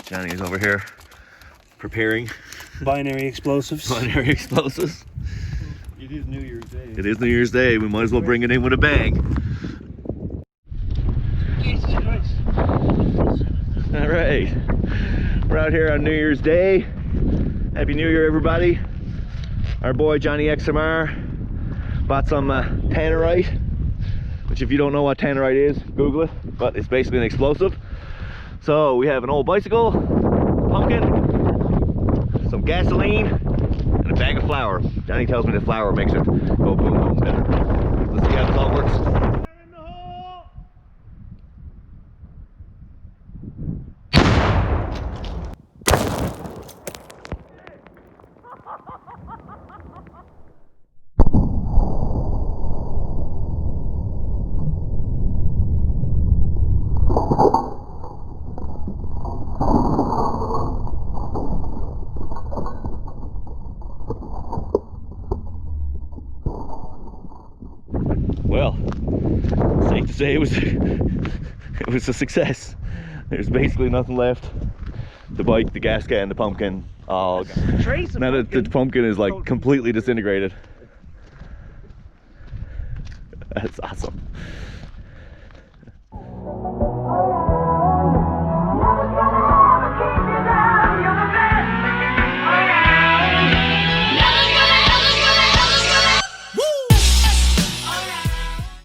Johnny is over here preparing binary explosives. Binary explosives. It is New Year's Day. It is New Year's Day. We might as well bring it in with a bang. Jesus Christ. All right. We're out here on New Year's Day. Happy New Year, everybody. Our boy Johnny Xmr bought some Tannerite, which if you don't know what Tannerite is, Google it, but it's basically an explosive. So we have an old bicycle, pumpkin, some gasoline, and a bag of flour. Johnny tells me the flour makes it go boom boom better. Let's see how this all works. Well, safe to say it was a success. There's basically nothing left. The bike, the gas can, the pumpkin, all gone. Now that the pumpkin is like completely disintegrated. That's awesome.